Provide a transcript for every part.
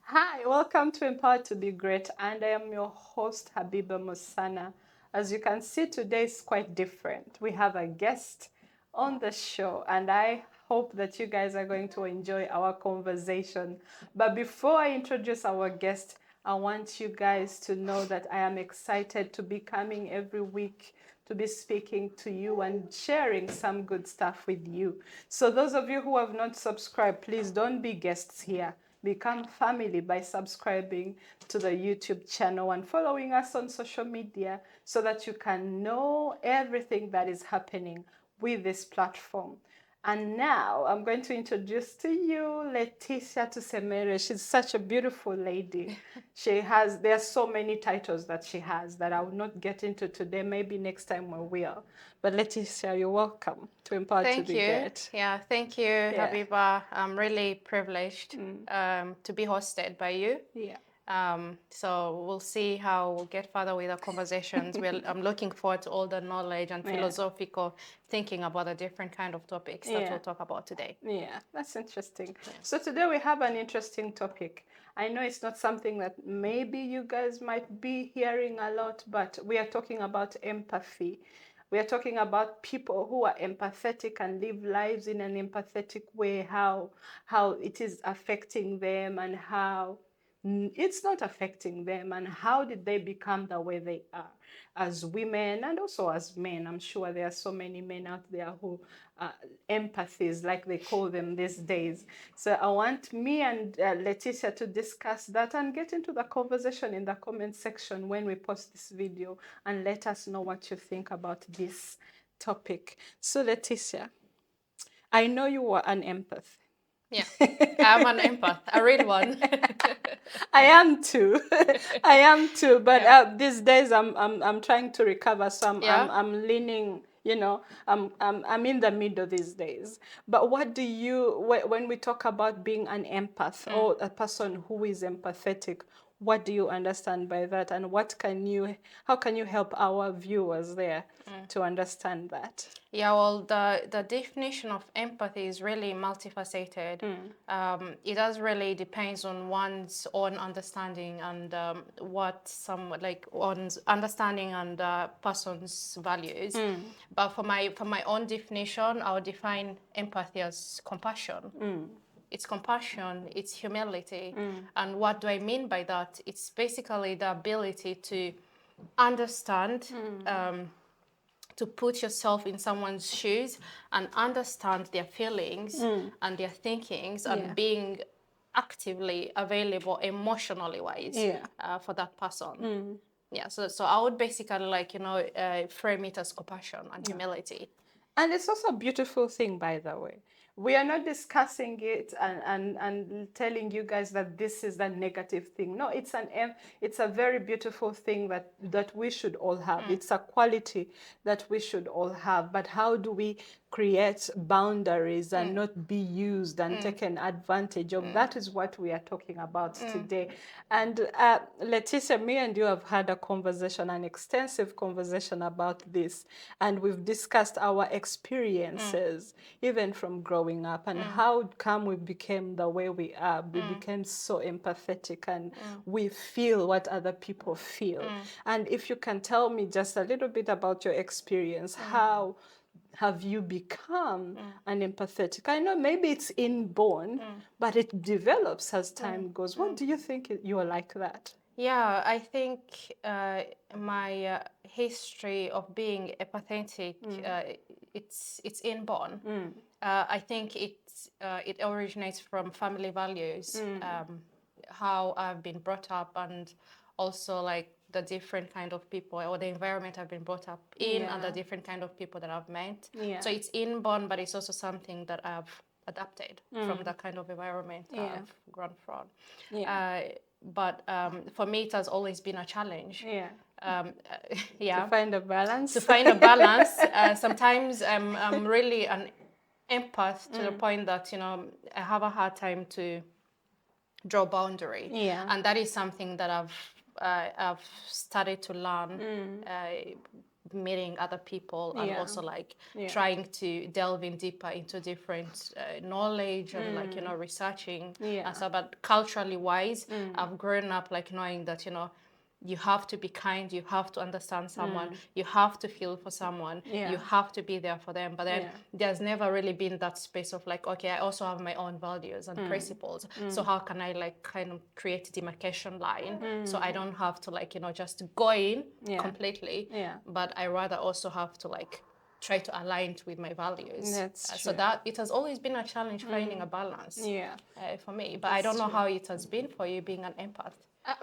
Hi, welcome to Empowered to Be Great, and I am your host, Habiibah Musana. As you can see, today is quite different. We have a guest on the show, and I hope that you guys are going to enjoy our conversation. But before I introduce our guest, I want you guys to know that I am excited to be coming every week to be speaking to you and sharing some good stuff with you. So those of you who have not subscribed, please don't be guests here. Become family by subscribing to the YouTube channel and following us on social media so that you can know everything that is happening with this platform. And now I'm going to introduce to you Leticia Tusemererwa. She's such a beautiful lady. There are so many titles that she has that I will not get into today. Maybe next time we will. But Leticia, you're welcome to Empower to Thank Be you. Great. Yeah, thank you, Yeah. Habiba. I'm really privileged to be hosted by you. Yeah. So we'll see how we'll get further with our conversations. I'm looking forward to all the knowledge and Yeah. philosophical thinking about the different kind of topics that Yeah. we'll talk about today. Yeah, that's interesting. So today we have an interesting topic. I know it's not something that maybe you guys might be hearing a lot, but we are talking about empathy. We are talking about people who are empathetic and live lives in an empathetic way, how it is affecting them and how it's not affecting them, and how did they become the way they are as women and also as men. I'm sure there are so many men out there who empathies, like they call them these days. So I want me and Leticia to discuss that and get into the conversation in the comment section when we post this video, and let us know what you think about this topic. So Leticia, I know you were an empath. Yeah, I'm an empath, a real one. I am too. I am too. But Yeah. these days, I'm trying to recover. So Yeah. I'm leaning. I'm in the middle these days. But what do you when we talk about being an empath or a person who is empathetic? What do you understand by that, and how can you help our viewers there to understand that? Yeah, well, the definition of empathy is really multifaceted. It does really depends on one's own understanding and what some like one's understanding and person's values. But for my own definition, I would define empathy as compassion. It's compassion, it's humility. And what do I mean by that? It's basically the ability to understand. To put yourself in someone's shoes and understand their feelings and their thinkings and Yeah. being actively available emotionally wise Yeah. for that person. Yeah, so I would basically frame it as compassion and humility. And it's also a beautiful thing, by the way. We are not discussing it and telling you guys that this is a negative thing. No, it's a very beautiful thing that we should all have. It's a quality that we should all have. But how do we create boundaries and not be used and taken advantage of? That is what we are talking about today. And Leticia, me and you have had a conversation, an extensive conversation about this, and we've discussed our experiences, even from growing up, and how come we became the way we are. We became so empathetic, and we feel what other people feel. And if you can tell me just a little bit about your experience, how have you become an empathetic? I know maybe it's inborn, but it develops as time goes. What do you think you are like that? Yeah, I think my history of being empathetic, it's inborn. I think it originates from family values, how I've been brought up, and also like the different kind of people or the environment I've been brought up in, and the different kind of people that I've met. Yeah. So it's inborn, but it's also something that I've adapted from the kind of environment I've grown from. Yeah. But for me, it has always been a challenge. Yeah. Yeah. To find a balance. To find a balance. Sometimes I'm really an empath to the point that I have a hard time to draw boundary. Yeah. And that is something that I've started to learn meeting other people and Yeah. also like Yeah. trying to delve in deeper into different knowledge and like, you know, researching Yeah. and stuff. But culturally wise, I've grown up like knowing that, you know, you have to be kind, you have to understand someone, you have to feel for someone, Yeah. you have to be there for them. But then Yeah. there's never really been that space of like, okay, I also have my own values and principles. So how can I like kind of create a demarcation line so I don't have to like, you know, just go in Yeah. completely, Yeah. but I rather also have to like try to align with my values. That's So true. that it has always been a challenge finding a balance Yeah. for me. But I don't know how it has been for you being an empath.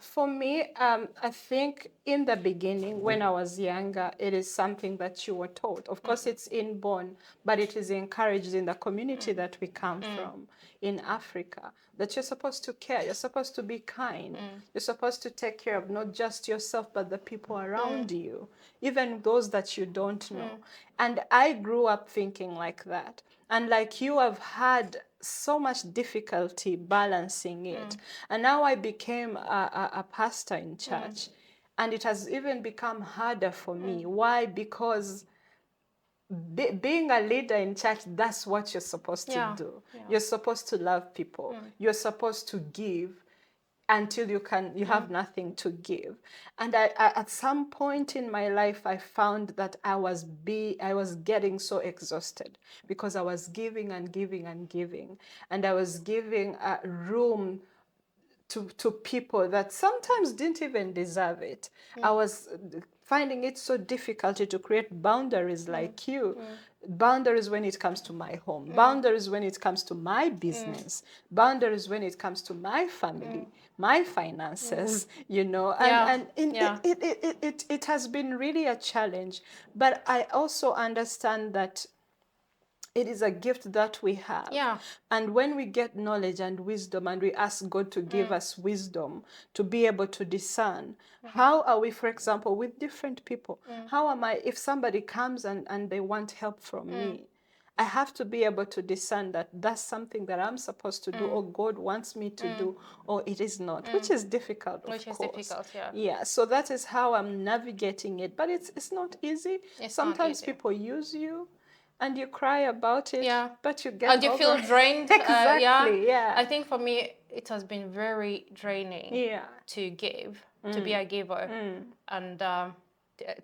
For me, I think in the beginning, when I was younger, it is something that you were taught. Of course, it's inborn, but it is encouraged in the community that we come from in Africa, that you're supposed to care, you're supposed to be kind, you're supposed to take care of not just yourself, but the people around you, even those that you don't know. And I grew up thinking like that. And like you have had so much difficulty balancing it. And now I became a pastor in church. And it has even become harder for me. Why? Because being a leader in church, that's what you're supposed to do. You're supposed to love people. You're supposed to give until you have nothing to give. And I, at some point in my life, I found that I was getting so exhausted because I was giving and giving and giving, and I was giving room to people that sometimes didn't even deserve it. I was finding it so difficult to create boundaries like you. Boundaries when it comes to my home, boundaries when it comes to my business, boundaries when it comes to my family, my finances, you know, it has been really a challenge. But I also understand that it is a gift that we have. Yeah. And when we get knowledge and wisdom and we ask God to give us wisdom to be able to discern, how are we, for example, with different people? How am I, if somebody comes and they want help from me, I have to be able to discern that that's something that I'm supposed to do, or God wants me to do, or it is not, which is difficult, of course. Difficult, yeah. Yeah, so that is how I'm navigating it. But it's not easy. It's not Sometimes easy. people use you and you cry about it, Yeah. but you get And you over feel it. drained. Exactly, yeah. I think for me, it has been very draining Yeah. to give, to be a giver. And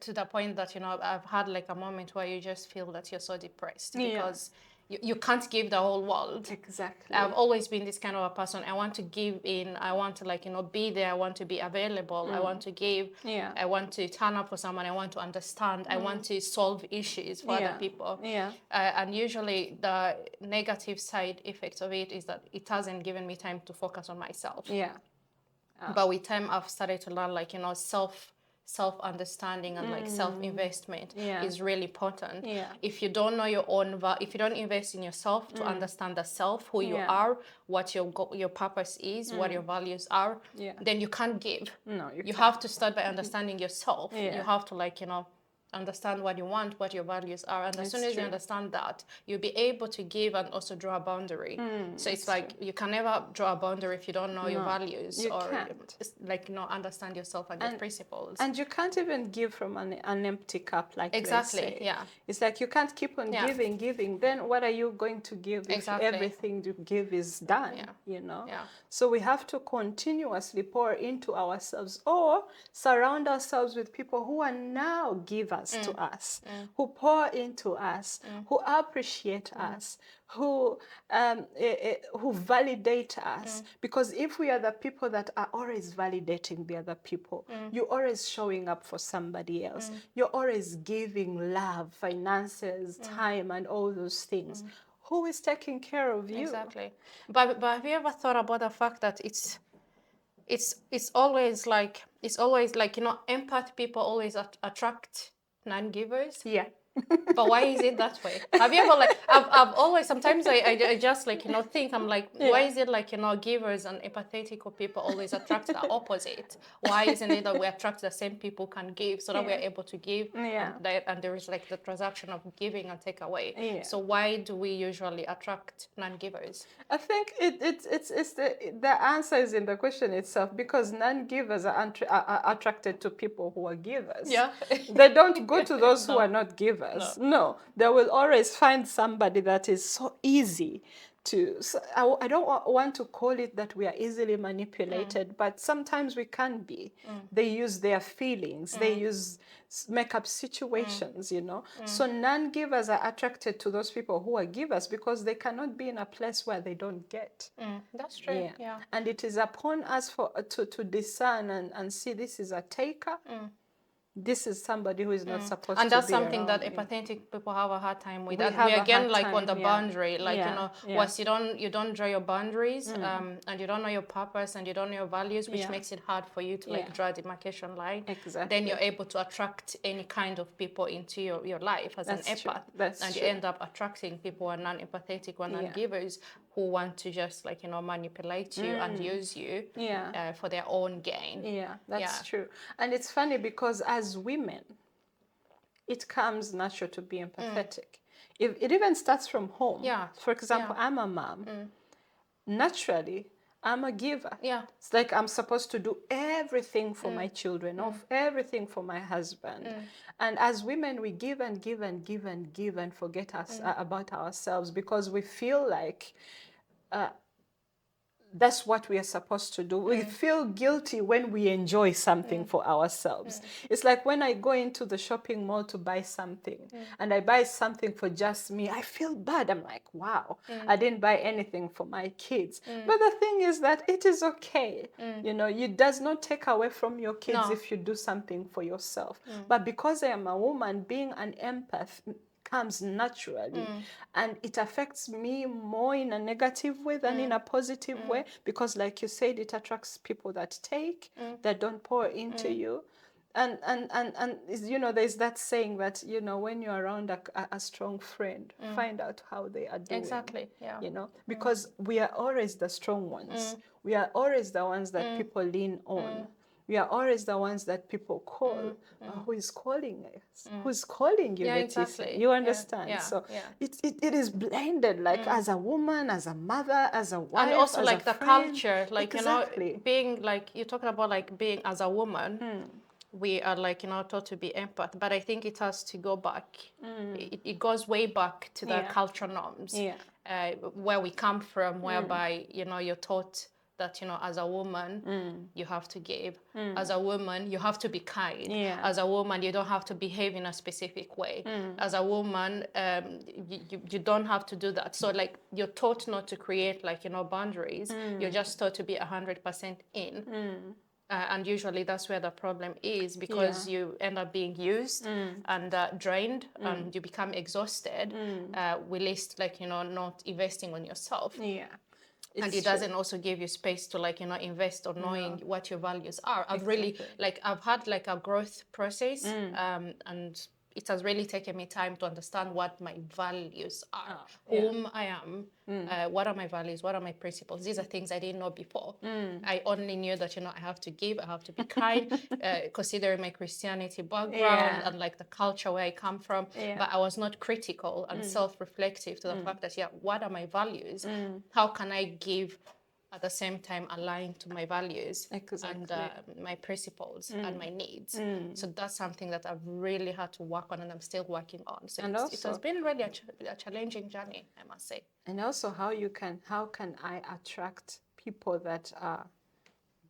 to the point that, you know, I've had like a moment where you just feel that you're so depressed because you can't give the whole world. Exactly. I've always been this kind of a person. I want to give in. I want to like, you know, be there. I want to be available. I want to give. Yeah. I want to turn up for someone. I want to understand. I want to solve issues for other people. Yeah. And usually the negative side effect of it is that it hasn't given me time to focus on myself. Yeah. But with time, I've started to learn like, you know, self-understanding and like self-investment is really important. Yeah. If you don't know your own if you don't invest in yourself to understand the self, who you are, what your purpose is, what your values are, then you can't give. No, you have to start by understanding yourself. Yeah. You have to like, you know, understand what you want, what your values are, and as soon as you understand that, you'll be able to give and also draw a boundary. So it's like you can never draw a boundary if you don't know your values you or can't. like, you know, understand yourself and your principles. And you can't even give from an empty cup, like Exactly, they say. yeah. It's like you can't keep on giving. Then what are you going to give if everything you give is done? You know. Yeah. So we have to continuously pour into ourselves, or surround ourselves with people who are now givers to us, who pour into us, who appreciate us, who validate us. Because if we are the people that are always validating the other people, you're always showing up for somebody else, you're always giving love, finances, time, and all those things. Who is taking care of you? Exactly. But have you ever thought about the fact that it's always like, you know, empath people always attract non-givers? Yeah. But why is it that way? Have you ever like I've always sometimes I just like think I'm like why is it like givers and empathetic people always attract the opposite? Why isn't it that we attract the same people can give so that we're able to give and there is like the transaction of giving and take away. So why do we usually attract non-givers? I think it's the answer is in the question itself, because non-givers are attracted to people who are givers. Yeah. They don't go to those who are not givers. No, they will always find somebody that is so easy to. So I don't want to call it that we are easily manipulated, but sometimes we can be. They use their feelings. They use make up situations, So non-givers are attracted to those people who are givers because they cannot be in a place where they don't get. That's true. Yeah. And it is upon us to discern and see this is a taker. This is somebody who is not supposed to be. And that's something around that empathetic people have a hard time with. We And have we a again hard like time, on the boundary, like once you don't draw your boundaries, and you don't know your purpose and you don't know your values, which makes it hard for you to like draw a demarcation line. Exactly. Then you're able to attract any kind of people into your life as an empath. That's you end up attracting people who are non-empathetic or non-givers who want to just like manipulate you and use you for their own gain. Yeah, that's true. And it's funny because as women, it comes natural to be empathetic. It even starts from home. Yeah. For example, I'm a mom. Naturally, I'm a giver. Yeah. It's like I'm supposed to do everything for my children, everything for my husband. And as women, we give and give and give and give and forget us about ourselves because we feel like that's what we are supposed to do. We feel guilty when we enjoy something for ourselves. It's like when I go into the shopping mall to buy something and I buy something for just me, I feel bad. I'm like, wow, I didn't buy anything for my kids. But the thing is that it is okay. It does not take away from your kids if you do something for yourself. But because I am a woman, being an empath comes naturally and it affects me more in a negative way than in a positive way, because like you said, it attracts people that take, that don't pour into you. And there's that saying that when you're around a strong friend, find out how they are doing. Exactly. Yeah. Because we are always the strong ones. We are always the ones that people lean on. We are always the ones that people call. Who is calling us? Who's calling you, Leticia? Exactly. You understand? So it is blended, like as a woman, as a mother, as a wife, and also as like a the friend. culture, like Exactly. being like you're talking about, like being as a woman. We are like taught to be empath, but I think it has to go back. It goes way back to the cultural norms, where we come from, whereby you're taught that as a woman you have to give. As a woman you have to be kind. As a woman you don't have to behave in a specific way. As a woman you don't have to do that. So like you're taught not to create like boundaries. You're just taught to be 100% in. And usually that's where the problem is, because you end up being used and drained and you become exhausted, whilst like not investing on yourself. And it doesn't also give you space to like invest or knowing what your values are. I've really like I've had like a growth process, and it has really taken me time to understand what my values are, whom I am, what are my values, what are my principles. These are things I didn't know before. I only knew that I have to give, I have to be kind, considering my Christianity background and like the culture where I come from. But I was not critical and self-reflective to the fact that what are my values? How can I give at the same time align to my values and my principles and my needs. So that's something that I've really had to work on, and I'm still working on. So it has been really a challenging journey, I must say. And also how can I attract people that are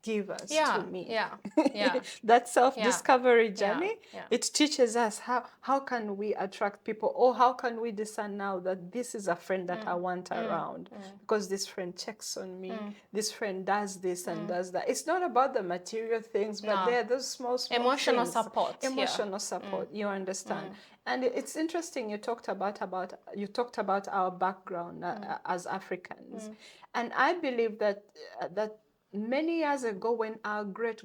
givers to me? That self-discovery journey, it teaches us how can we attract people, or how can we discern now that this is a friend that I want around, because this friend checks on me, this friend does this and does that. It's not about the material things, but there are those small emotional things. support. Emotional support. You understand? And it's interesting. You talked about our background as Africans, and I believe that many years ago, when our great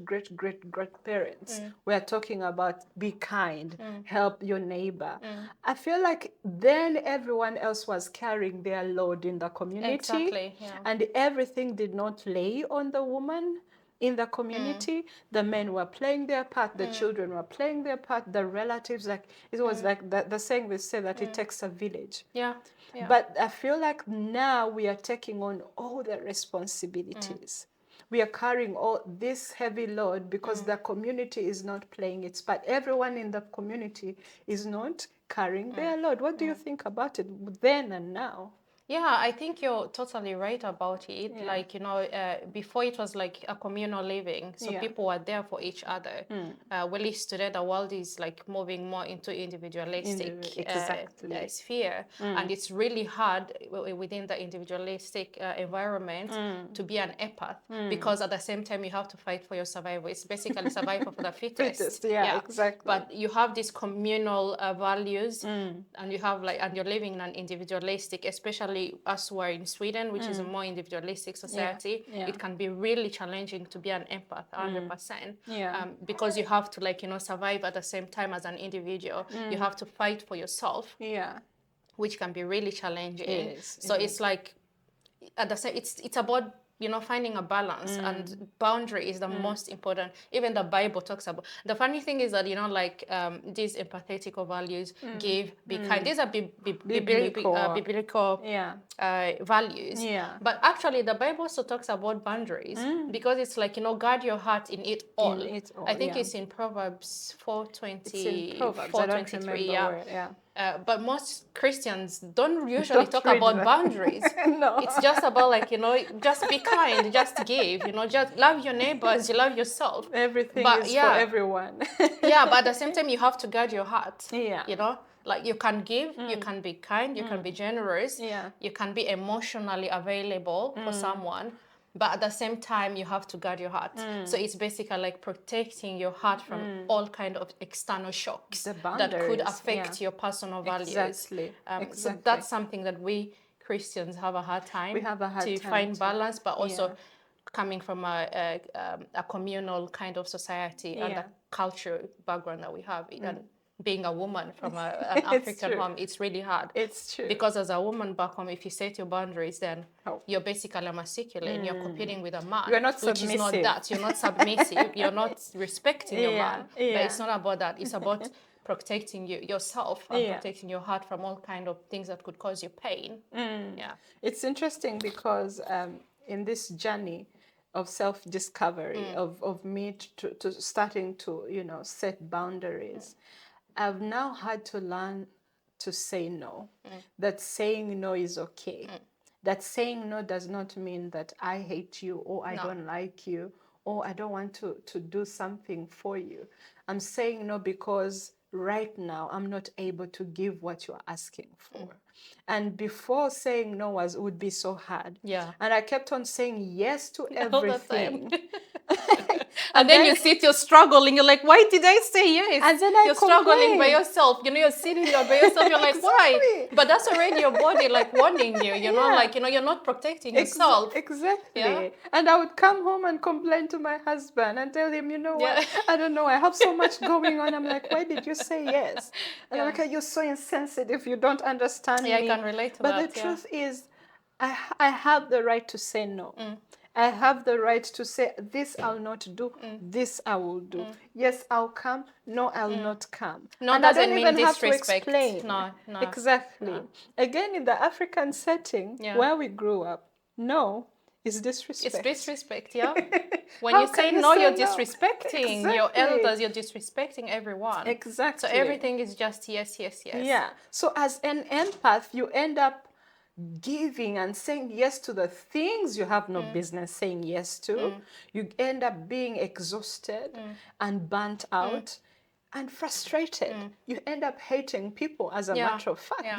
parents were talking about be kind, help your neighbor, I feel like then everyone else was carrying their load in the community. Exactly, yeah. And everything did not lay on the woman in the community. The men were playing their part, the children were playing their part, the relatives, like it was like the saying we say that it takes a village. Yeah. Yeah. But I feel like now we are taking on all the responsibilities. We are carrying all this heavy load because the community is not playing its part. Everyone in the community is not carrying their load. What do you think about it then and now? Yeah, I think you're totally right about it. Yeah. Like, before it was like a communal living, so Yeah. people were there for each other. Well, least today the world is like moving more into individualistic Exactly. sphere, and it's really hard within the individualistic environment to be an empath because at the same time you have to fight for your survival. It's basically survival for the fittest. Yeah, exactly. But you have these communal values, and you have and you're living in an individualistic, especially us who are in Sweden, which is a more individualistic society. Yeah. It can be really challenging to be an empath 100%. Yeah. Because you have to survive at the same time as an individual. You have to fight for yourself, Yeah. which can be really challenging. Yes, So it's like at the same, it's about finding a balance, and boundary is the most important. Even the Bible talks about. The funny thing is that these empathetic values, give, be kind. These are biblical Yeah. values. Yeah. But actually, the Bible also talks about boundaries because it's like guard your heart in it all. I think it's in Proverbs 4:20. It's in Proverbs. I don't remember where. Yeah. But most Christians don't usually talk about that. boundaries. No. It's just about just be kind, just give, just love your neighbors, you love yourself. Everything is for everyone. Yeah, but at the same time you have to guard your heart. Yeah. Like you can give, you can be kind, you can be generous, you can be emotionally available for someone. But at the same time, you have to guard your heart. So it's basically like protecting your heart from all kind of external shocks that could affect your personal values. Exactly. So that's something that we Christians have a hard time to find balance, but also coming from a communal kind of society and the cultural background that we have. And being a woman from an African home, it's really hard. It's true. Because as a woman back home, if you set your boundaries, then you're basically a masculine. You're competing with a man. You're not submissive. Which is not that. You're not submissive. You're not respecting your man. But it's not about that. It's about protecting yourself and protecting your heart from all kind of things that could cause you pain. Yeah. It's interesting because in this journey of self-discovery, of me to starting to, set boundaries, I've now had to learn to say no. That saying no is okay. That saying no does not mean that I hate you or I don't like you or I don't want to do something for you. I'm saying no because right now I'm not able to give what you're asking for. And before, saying no would be so hard. Yeah. And I kept on saying yes to everything. And then you sit, you're struggling. You're like, why did I say yes? And then you're struggling by yourself. You're sitting there by yourself. You're like, why? But that's already your body warning you. You're not protecting yourself. Exactly. Yeah? And I would come home and complain to my husband and tell him, what? I don't know. I have so much going on. I'm like, why did you say yes? And I'm like, you're so insensitive. You don't understand me. I can relate to that. But the truth is, I have the right to say no. I have the right to say, this I'll not do, this I will do. Yes, I'll come. No, I'll not come. No, and doesn't I don't mean even disrespect. Have to explain. No. Exactly. No. Again, in the African setting where we grew up, no is disrespect. It's disrespect, yeah. When you say no, you're disrespecting your elders, you're disrespecting everyone. Exactly. So everything is just yes. Yeah. So as an empath, you end up giving and saying yes to the things you have no business saying yes to. You end up being exhausted and burnt out and frustrated. You end up hating people, as a matter of fact,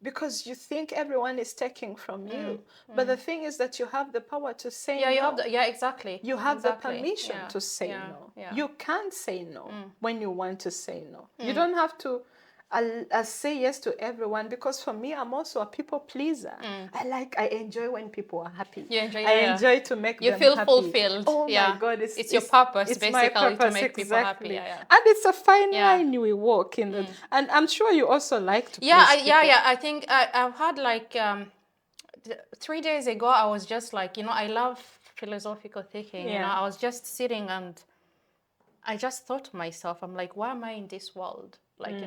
because you think everyone is taking from you. But the thing is that you have the power to say no. You have exactly. You have the permission to say no. You can say no when you want to say no. You don't have to I'll say yes to everyone, because for me, I'm also a people pleaser. I enjoy when people are happy. You enjoy, I enjoy to make you them feel happy. fulfilled. Oh Yeah. my God, It's your purpose, it's basically, my purpose, to make people happy. exactly. Yeah. And it's a fine Yeah. line we walk in. And I'm sure you also like to please people. I think I've had like 3 days ago, I was just like, I love philosophical thinking. Yeah. I was just sitting and I just thought to myself, I'm like, why am I in this world? Like,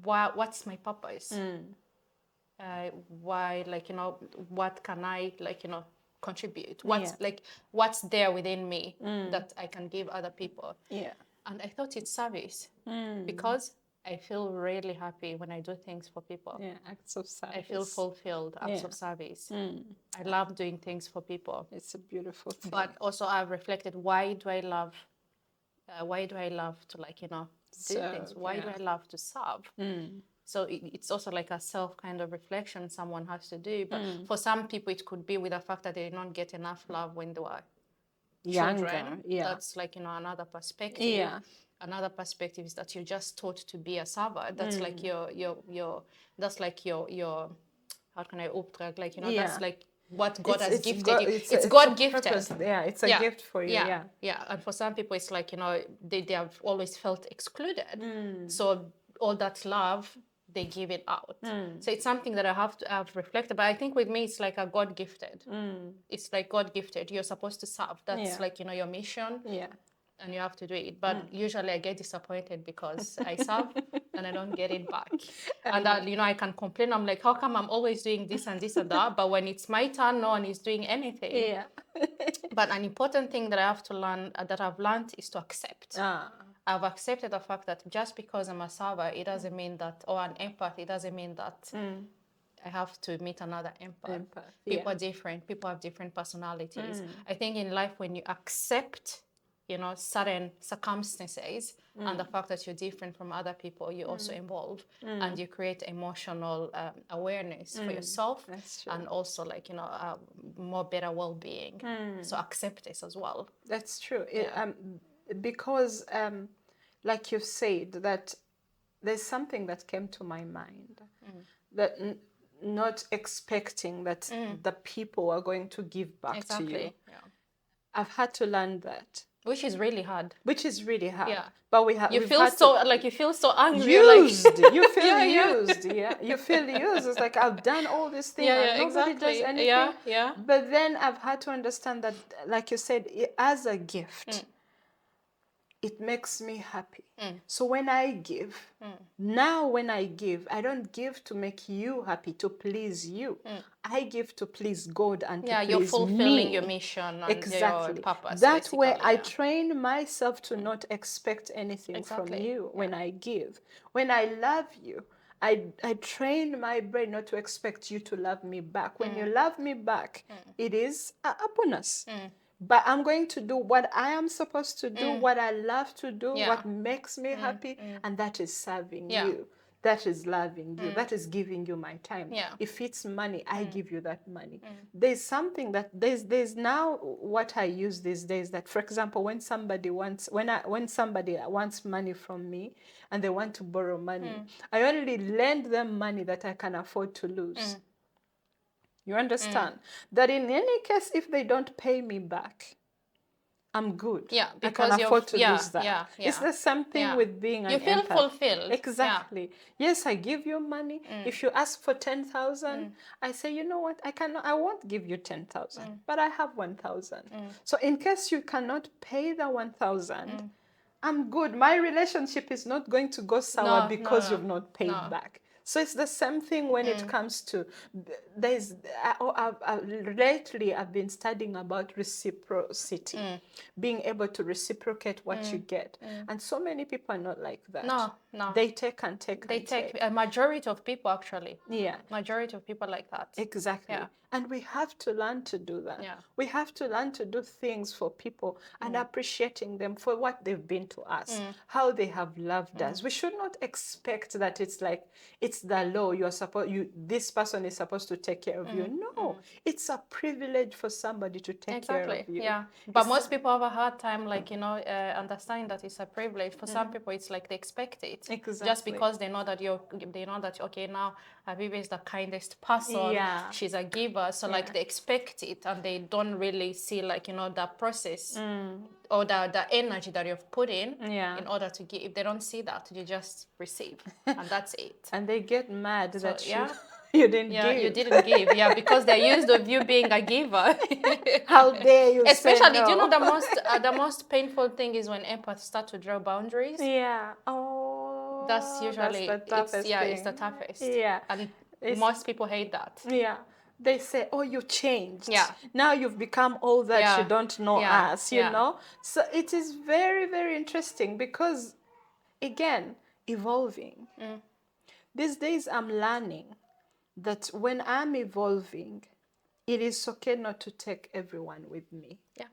what's my purpose? Why, like, what can I, like, contribute? What's there within me that I can give other people? Yeah. And I thought it's service, because I feel really happy when I do things for people. Yeah, acts of service. I feel fulfilled, acts of service. I love doing things for people. It's a beautiful thing. But also I've reflected, why do I love to, like, do things? Why do I love to serve? So it's also like a self kind of reflection someone has to do. But for some people, it could be with the fact that they did not get enough love when they were children. Yeah. That's like, another perspective. Yeah. Another perspective is that you're just taught to be a server. That's like your that's like your how can I opdrag, like, that's like what God has gifted you. It's God gifted. Yeah, it's a gift for you. Yeah. And for some people, it's like, they have always felt excluded. So all that love, they give it out. So it's something that I've reflected. But I think with me, it's like a God gifted. It's like God gifted. You're supposed to serve. That's like, your mission. Yeah. And you have to do it. But usually I get disappointed because I serve and I don't get it back. And I can complain. I'm like, how come I'm always doing this and this and that? But when it's my turn, no one is doing anything. Yeah. But an important thing that I have to learn, that I've learned, is to accept. I've accepted the fact that just because I'm a server, it doesn't mean that, or an empath, it doesn't mean that I have to meet another empath. People are different. People have different personalities. I think in life, when you accept, certain circumstances and the fact that you're different from other people, you also evolve and you create emotional awareness for yourself. And also, like, more better well-being. So accept this as well. That's true. Because like you said, that there's something that came to my mind, that not expecting that the people are going to give back to you. I've had to learn that. Which is really hard. Yeah. But you feel so angry. Used. You feel used. Yeah. You feel used. It's like, I've done all these things and nobody does anything. Yeah. But then I've had to understand that, like you said, as a gift, it makes me happy. So when I give, I don't give to make you happy, to please you. I give to please God and to please me. You're fulfilling your mission and your purpose. That way, I train myself to not expect anything from you when I give. When I love you, I train my brain not to expect you to love me back. When you love me back, it is a bonus. But I'm going to do what I am supposed to do, what I love to do, what makes me happy, and that is serving you. That is loving you. That is giving you my time. If it's money, I give you that money. There's something that there's now what I use these days, that, for example, when somebody wants money from me and they want to borrow money, I only lend them money that I can afford to lose. You understand? That in any case, if they don't pay me back, I'm good. Yeah, because I can afford to lose that. It's the same thing with being an empath. You feel fulfilled. Exactly. Yes, I give you money. If you ask for 10,000, I say, you know what? I won't give you 10,000, but I have 1,000. So in case you cannot pay the 1,000, I'm good. My relationship is not going to go sour because you've not paid back. So it's the same thing when it comes to, lately I've been studying about reciprocity, being able to reciprocate what you get. And so many people are not like that. No. They take and take They take. A majority of people, actually. Yeah. Majority of people like that. Exactly. Yeah. And we have to learn to do that. Yeah. We have to learn to do things for people and appreciating them for what they've been to us, how they have loved us. We should not expect that it's it's the law. This person is supposed to take care of you. No, it's a privilege for somebody to take care Exactly. of you. Yeah. But most people have a hard time, like, understanding that it's a privilege. For some people, it's like they expect it. Exactly. Just because they know that okay, now Habiibah is the kindest person. Yeah. She's a giver. So like they expect it, and they don't really see, like, that process or the energy that you've put in order to give. They don't see that. You just receive, and that's it. And they get mad that yeah. you didn't Yeah, give. you didn't give. Yeah, because they're used of you being a giver. How dare you Especially, say no? do you know the most painful thing is when empaths start to draw boundaries. Yeah. Oh, That's usually the toughest thing. it's the toughest. Yeah. And most people hate that. Yeah. They say, oh, you changed. Yeah. Now you've become all that you don't know us, you Yeah. know? So it is very, very interesting because, again, evolving. These days I'm learning that when I'm evolving, it is okay not to take everyone with me. Yeah.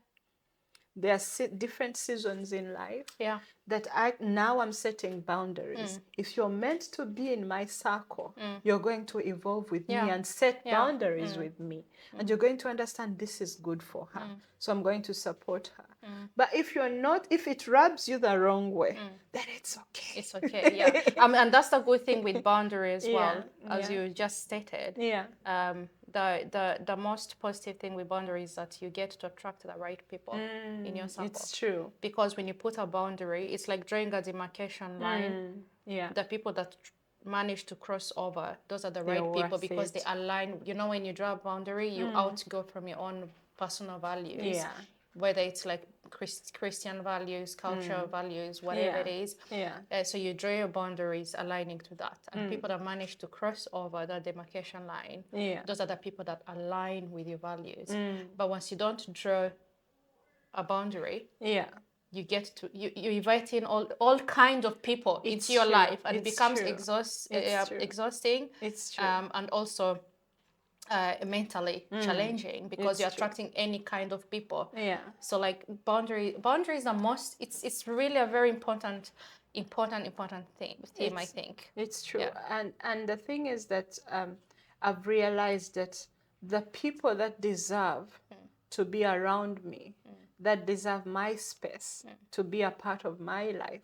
There are different seasons in life Yeah. that I'm setting boundaries. If you're meant to be in my circle, you're going to evolve with me and set boundaries with me. And you're going to understand this is good for her. So I'm going to support her. But if you're not, if it rubs you the wrong way, then it's okay. It's okay, yeah. And that's the good thing with boundary as well, as yeah. you just stated. Yeah. The most positive thing with boundary is that you get to attract the right people in your circle. It's true. Because when you put a boundary, it's like drawing a demarcation line. Yeah. The people that manage to cross over, those are the right people because they align. You know, when you draw a boundary, you outgo from your own personal values. Yeah. Whether it's like Christian values, cultural values, whatever it is. Yeah. So you draw your boundaries aligning to that. And people that manage to cross over that demarcation line, those are the people that align with your values. But once you don't draw a boundary, you get to you invite in all kinds of people into your life, and it becomes exhausting. It's true. And also mentally challenging because you're attracting any kind of people. Yeah. So like boundaries are most. It's really a very important theme. I think it's true. Yeah. And the thing is that I've realized that the people that deserve to be around me, that deserve my space to be a part of my life,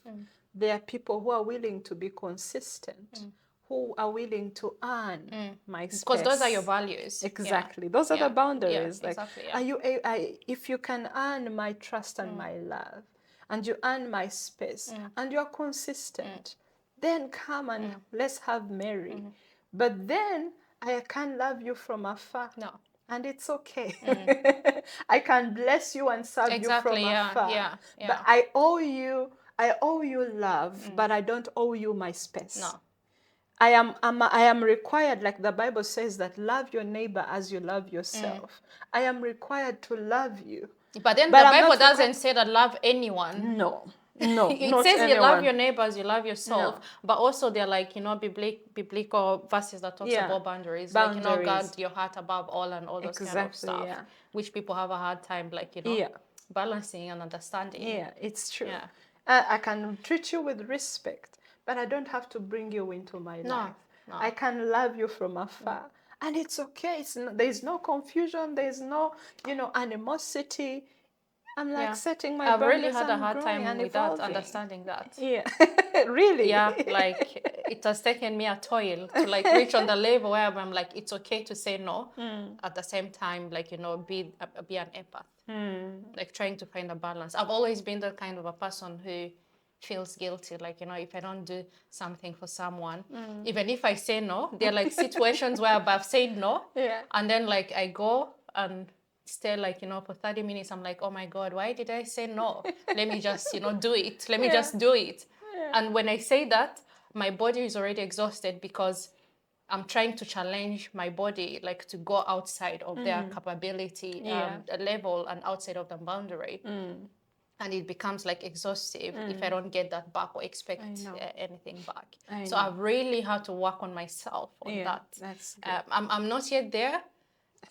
they are people who are willing to be consistent, who are willing to earn my space. Because those are your values. Exactly. Those are the boundaries. Yeah, like, exactly, if you can earn my trust and my love, and you earn my space, and you're consistent, then come and let's have merry. But then I can love you from afar. No. And it's okay. I can bless you and serve you from afar. Yeah. But I owe you love, but I don't owe you my space. No. I am required, like the Bible says, that love your neighbor as you love yourself. I am required to love you. But then the Bible doesn't say that love anyone. No. It not says anyone. you love your neighbors, you love yourself. But also they're like, biblical verses that talks about boundaries. Like, guard your heart above all and all those kind of stuff. Yeah. Which people have a hard time, balancing and understanding. Yeah, it's true. Yeah. I can treat you with respect, but I don't have to bring you into my life. No. I can love you from afar. And it's okay. There's no confusion. There's no, animosity. I'm like setting my boundaries. I've really had a hard time with that, understanding that. Yeah. Really? Yeah, like it has taken me a toil to reach on the level where I'm like, it's okay to say no. At the same time, be an empath. Like trying to find a balance. I've always been the kind of a person who feels guilty, if I don't do something for someone, even if I say no, there are situations where I've said no, and then I go and stay for 30 minutes. I'm like, oh my God, why did I say no? Let me just do it. Let me just do it. And when I say that, my body is already exhausted because I'm trying to challenge my body to go outside of their capability level and outside of the boundary. And it becomes exhaustive if I don't get that back or expect anything back. So I've really had to work on myself on that. That's good. I'm not yet there,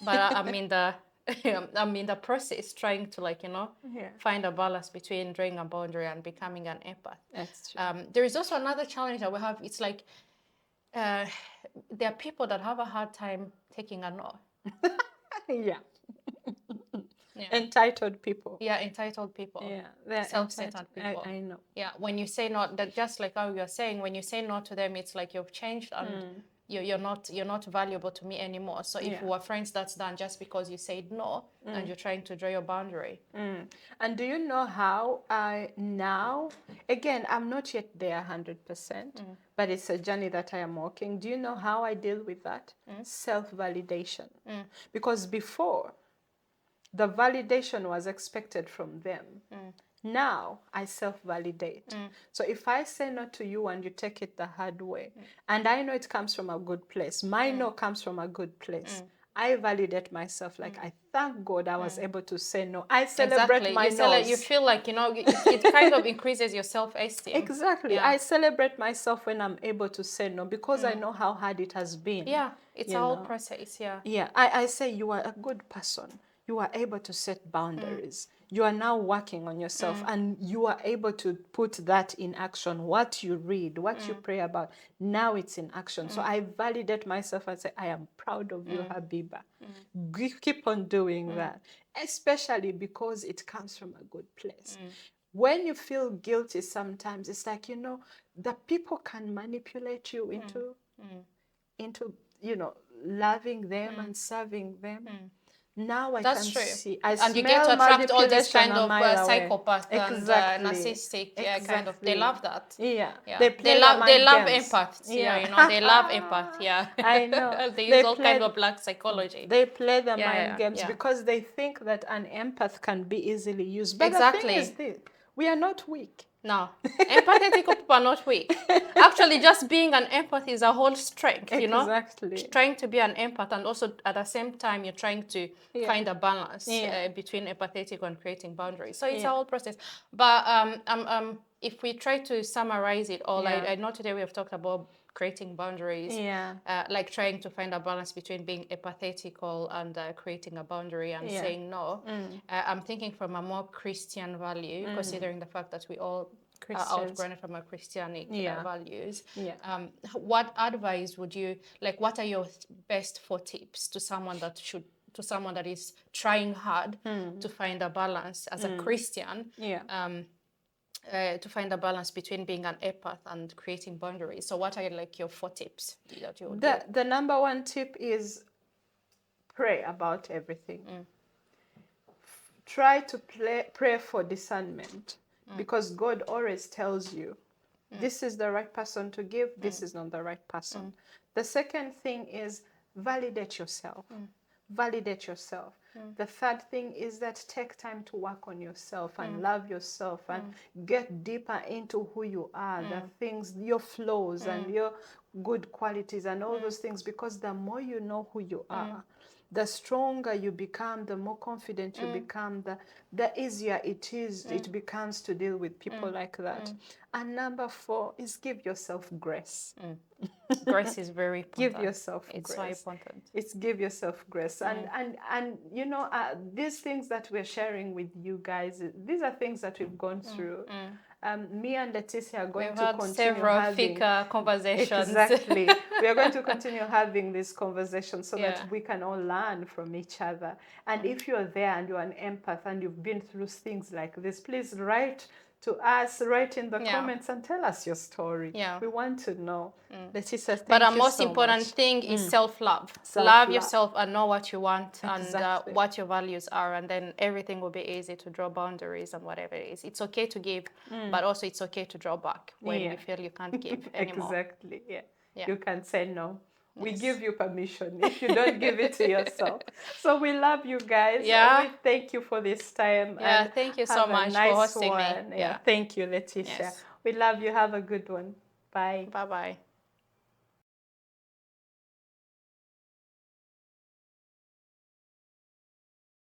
but I'm in the I'm in the process trying to find a balance between drawing a boundary and becoming an empath. That's true. There is also another challenge that we have. It's uh, there are people that have a hard time taking a no. Yeah. Yeah. Entitled people. Yeah, entitled people. Yeah, they're Self-centered entitled. people. I know. Yeah, when you say no, that just like how you're saying, when you say no to them, it's like you've changed and you're not valuable to me anymore. So if Yeah. we were friends, that's done just because you said no and you're trying to draw your boundary. And do you know how I now, again, I'm not yet there 100%, but it's a journey that I am walking. Do you know how I deal with that? Self-validation. Because before, the validation was expected from them. Now I self-validate. So if I say no to you and you take it the hard way, and I know it comes from a good place, my no comes from a good place, I validate myself. Like, I thank God I was able to say no. I celebrate my no's. You feel like, it kind of increases your self-esteem. Exactly. Yeah. I celebrate myself when I'm able to say no, because I know how hard it has been. Yeah, it's a whole process. Yeah. Yeah, I say you are a good person. You are able to set boundaries. You are now working on yourself, and you are able to put that in action. What you read, what you pray about, now it's in action. So I validate myself and say, I am proud of you, Habiibah. Keep on doing that, especially because it comes from a good place. When you feel guilty sometimes, it's like, the people can manipulate you into loving them and serving them. Now I That's can true. see. I And you get smell to attract all this manipulation kind a of mile away. psychopath Exactly. and narcissistic kind of. Exactly. They love that. Yeah. Yeah. They play their mind love games. empaths. Yeah. Yeah, they love empath. Yeah. I know. They They use all play- kind of black psychology. They play the Yeah, mind games yeah. because they think that an empath can be easily used. But Exactly. the thing is this, we are not weak. No, empathetic people are not weak. Actually, just being an empath is a whole strength, Exactly. Trying to be an empath, and also at the same time, you're trying to find a balance between empathetic and creating boundaries. So it's a whole process. But if we try to summarize it all, I know today we have talked about creating boundaries, like trying to find a balance between being empathetical and creating a boundary and saying no. I'm thinking from a more Christian value, considering the fact that we all are outgrown from our Christianic values. What advice would you like? What are your best 4 tips to someone that is trying hard to find a balance as a Christian? To find a balance between being an empath and creating boundaries. So what are like your 4 tips that you would give? The number one tip is pray about everything. Try to pray for discernment, because God always tells you, this is the right person to give, this is not the right person. The second thing is validate yourself. Validate yourself. The third thing is that take time to work on yourself and love yourself and get deeper into who you are, the things, your flaws and your good qualities and all those things, because the more you know who you are, the stronger you become, the more confident you become, the easier it becomes to deal with people like that. And number 4 is give yourself grace. Grace is very important. Give yourself grace. It's so important. It's give yourself grace. And these things that we're sharing with you guys, these are things that we've gone through. Me and Leticia are going to continue several having conversations. Exactly. We are going to continue having these conversations so that we can all learn from each other. And if you're there and you're an empath and you've been through things like this, please write to us, write in the comments and tell us your story. We want to know. Leticia, thank but the you most so important much. thing is self-love. Love yourself and know what you want and what your values are, and then everything will be easy to draw boundaries and whatever it is. It's okay to give, but also it's okay to draw back when you feel you can't give anymore. Exactly, You can say no. We give you permission if you don't give it to yourself. So we love you guys. We thank you for this time. And thank you so much for hosting me. Thank you, Leticia. We love you. Have a good one. Bye. Bye-bye.